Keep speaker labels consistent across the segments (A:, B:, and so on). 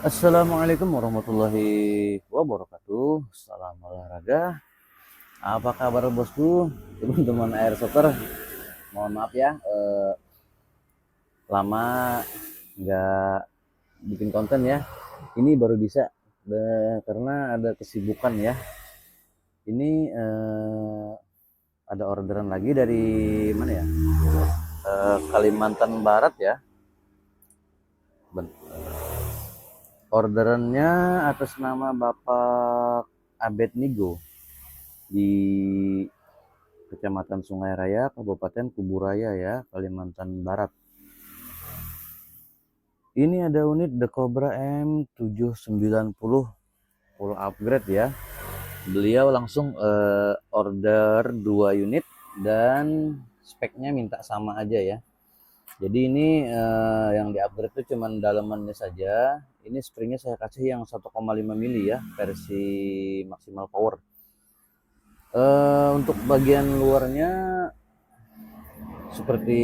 A: Assalamualaikum warahmatullahi wabarakatuh. Salam olahraga. Apa kabar bosku, teman-teman airsoter? Mohon maaf ya, lama nggak bikin konten ya. Ini baru bisa karena ada kesibukan ya. Ini ada orderan lagi dari mana ya? Kalimantan Barat ya. Orderannya atas nama Bapak Abed Nigo di Kecamatan Sungai Raya, Kabupaten Kuburaya ya, Kalimantan Barat. Ini ada unit The Cobra M790 full upgrade ya. Beliau langsung order 2 unit dan speknya minta sama aja ya. Jadi ini yang di upgrade itu cuman dalamannya saja. Ini springnya saya kasih yang 1,5 mili ya, versi maksimal power. Untuk bagian luarnya seperti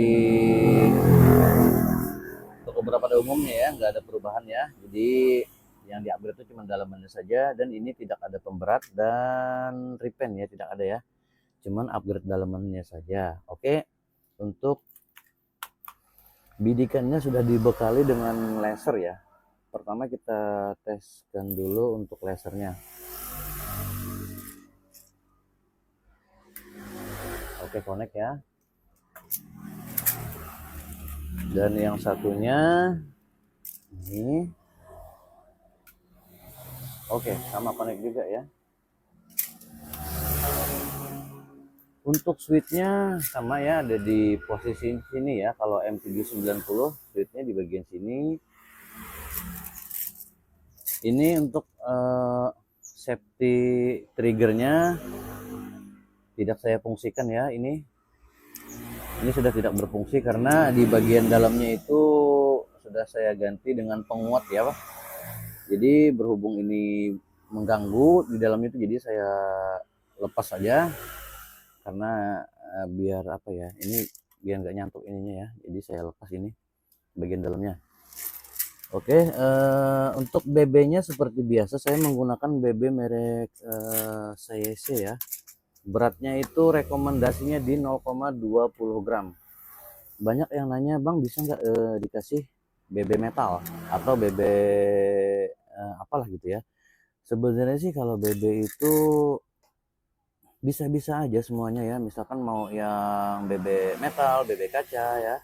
A: toko berapa pada umumnya ya, nggak ada perubahan ya. Jadi yang di upgrade itu cuma dalamannya saja, dan ini tidak ada pemberat dan repaint ya, tidak ada ya, cuman upgrade dalamannya saja. Oke, untuk bidikannya sudah dibekali dengan laser ya. Pertama kita teskan dulu untuk lasernya. Oke, connect ya. Dan yang satunya ini oke, sama connect juga ya. Untuk switchnya sama ya, ada di posisi sini ya. Kalau M790 switchnya di bagian sini. Ini untuk safety triggernya tidak saya fungsikan ya. Ini sudah tidak berfungsi karena di bagian dalamnya itu sudah saya ganti dengan penguat ya Pak. Jadi berhubung ini mengganggu di dalam itu, jadi saya lepas saja karena biar apa ya, ini biar nggak nyantuk ininya ya. Jadi saya lepas ini bagian dalamnya. Oke, untuk BB-nya seperti biasa saya menggunakan BB merek CYC ya. Beratnya itu rekomendasinya di 0,20 gram. Banyak yang nanya, bang bisa nggak dikasih BB metal atau BB apalah gitu ya. Sebenarnya sih kalau BB itu bisa-bisa aja semuanya ya. Misalkan mau yang BB metal, BB kaca ya.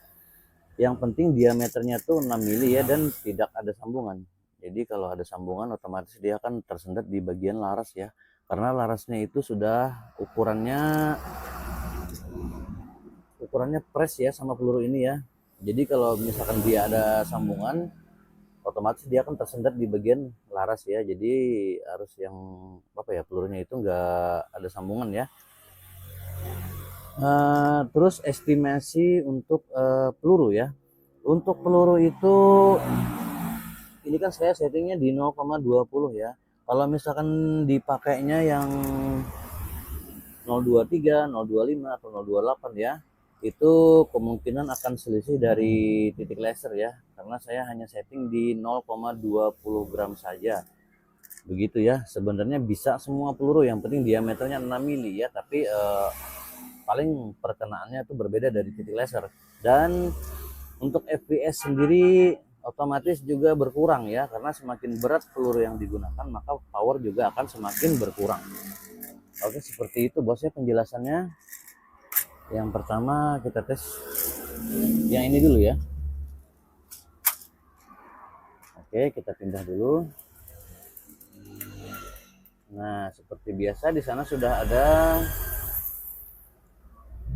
A: Yang penting diameternya tuh 6 mili ya, dan tidak ada sambungan. Jadi kalau ada sambungan otomatis dia akan tersendat di bagian laras ya. Karena larasnya itu sudah ukurannya press ya sama peluru ini ya. Jadi kalau misalkan dia ada sambungan, otomatis dia akan tersendat di bagian laras ya. Jadi harus yang apa ya, pelurunya itu enggak ada sambungan ya. Terus estimasi untuk peluru ya. Untuk peluru itu ini kan saya settingnya di 0,20 ya. Kalau misalkan dipakainya yang 023, 025 atau 028 ya, itu kemungkinan akan selisih dari titik laser ya, karena saya hanya setting di 0,20 gram saja. Begitu ya. Sebenarnya bisa semua peluru, yang penting diameternya 6 mili ya, tapi paling perkenaannya itu berbeda dari titik laser. Dan untuk FPS sendiri otomatis juga berkurang ya, karena semakin berat peluru yang digunakan maka power juga akan semakin berkurang. Oke, seperti itu bosnya penjelasannya. Yang pertama kita tes yang ini dulu ya. Oke, kita pindah dulu. Nah, seperti biasa di sana sudah ada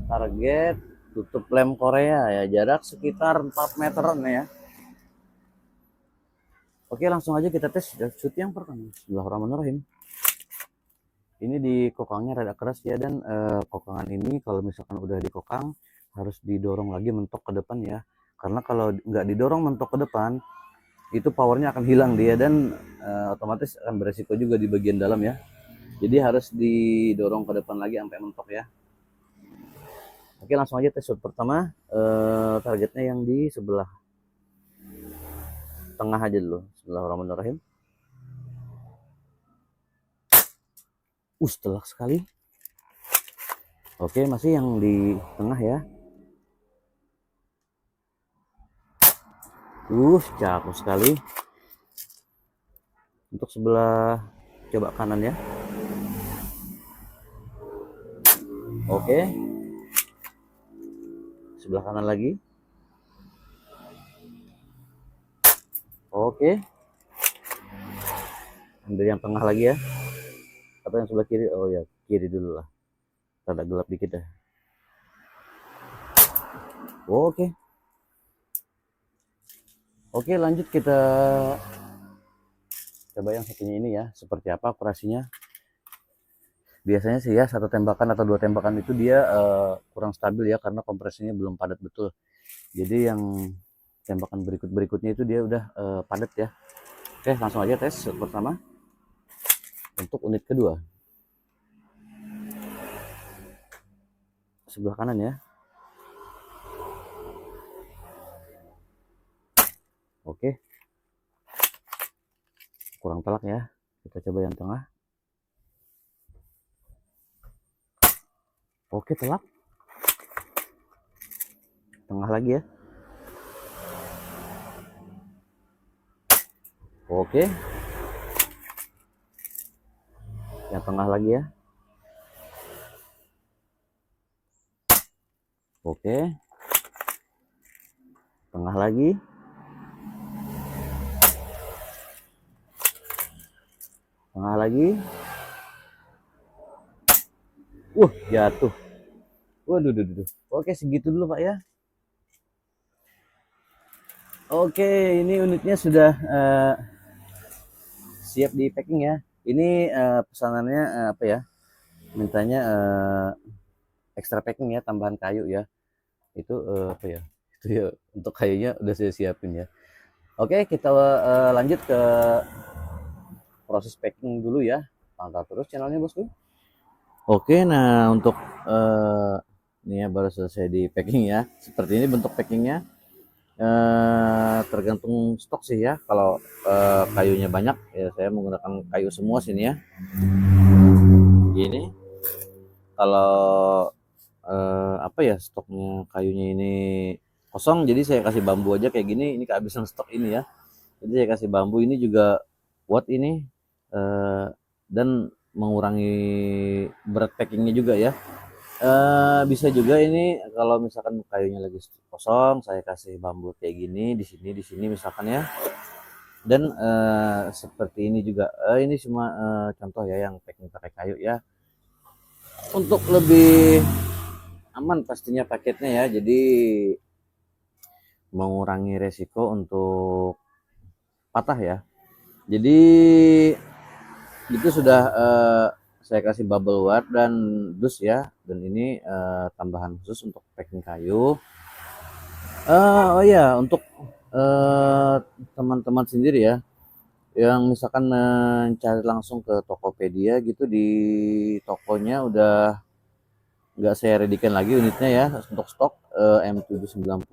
A: target tutup lem Korea ya, jarak sekitar 4 meteran ya. Oke, langsung aja kita tes shoot yang pertama. Bismillahirrahmanirrahim. Ini di kokangnya rada keras ya, dan kokangan ini kalau misalkan udah dikokang harus didorong lagi mentok ke depan ya, karena kalau nggak didorong mentok ke depan itu powernya akan hilang dia, dan otomatis akan beresiko juga di bagian dalam ya. Jadi harus didorong ke depan lagi sampai mentok ya. Oke, langsung aja tes shoot pertama. Targetnya yang di sebelah. tengah aja dulu. Bismillahirrahmanirrahim. Telak sekali. Oke, masih yang di tengah ya. Cakep sekali. Untuk sebelah coba kanan ya. Oke. Sebelah kanan lagi. Oke. Ambil yang tengah lagi ya. Atau yang sebelah kiri? Oh ya, kiri dulu lah. Rada gelap dikit ya. Oke. Oke, lanjut kita coba yang satunya ini ya. Seperti apa operasinya? Biasanya sih ya, satu tembakan atau dua tembakan itu dia kurang stabil ya, karena kompresinya belum padat betul. Jadi yang tembakan berikutnya itu dia udah padat ya. Oke, langsung aja tes pertama untuk unit kedua. Sebelah kanan ya. Oke, kurang telak ya. Kita coba yang tengah. Oke, telak. Tengah lagi ya. Oke. Yang tengah lagi ya. Oke. Tengah lagi. Tengah lagi. Jatuh. Waduh. Oke, segitu dulu Pak ya. Oke, ini unitnya sudah siap di packing ya. Ini pesanannya apa ya? Mintanya extra packing ya, tambahan kayu ya. Itu apa ya? Itu ya, untuk kayunya udah saya siapin ya. Oke, kita lanjut ke proses packing dulu ya. Pantau terus channelnya bosku. Oke, nah untuk ini ya baru selesai di packing ya. Seperti ini bentuk packingnya. Tergantung stok sih ya. Kalau kayunya banyak ya saya menggunakan kayu semua sini ya. Gini. Kalau apa ya, stoknya kayunya ini kosong, jadi saya kasih bambu aja kayak gini. Ini kehabisan stok ini ya. Jadi saya kasih bambu ini juga buat ini dan mengurangi berat packingnya juga ya. Bisa juga ini kalau misalkan kayunya lagi kosong, saya kasih bambu kayak gini di sini misalkan ya. Dan seperti ini juga. Ini cuma contoh ya yang packing pakai kayu ya. Untuk lebih aman pastinya paketnya ya. Jadi mengurangi resiko untuk patah ya. Jadi itu sudah saya kasih bubble wrap dan dus ya, dan ini tambahan khusus untuk packing kayu. Oh ya, untuk teman-teman sendiri ya yang misalkan mencari langsung ke Tokopedia gitu, di tokonya udah nggak saya readykan lagi unitnya ya untuk stok M790,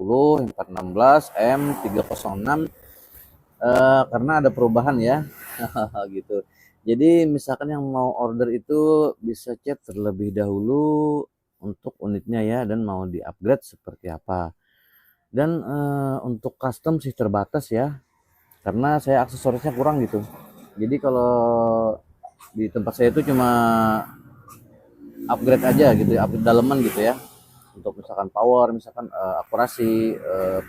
A: M416, M306 karena ada perubahan ya. Gitu. Jadi misalkan yang mau order itu bisa chat terlebih dahulu untuk unitnya ya, dan mau di upgrade seperti apa. Dan untuk custom sih terbatas ya, karena saya aksesorisnya kurang gitu. Jadi kalau di tempat saya itu cuma upgrade aja gitu ya, upgrade daleman gitu ya. Untuk misalkan power, misalkan akurasi,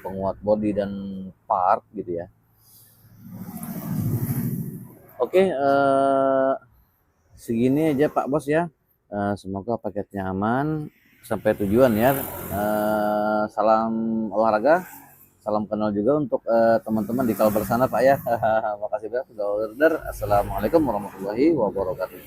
A: penguat body dan part gitu ya. Oke, segini aja Pak Bos ya. Semoga paketnya aman sampai tujuan ya. Salam olahraga, salam kenal juga untuk teman-teman di Kalbar sana Pak ya. Makasih banyak sudah order. Assalamualaikum warahmatullahi wabarakatuh.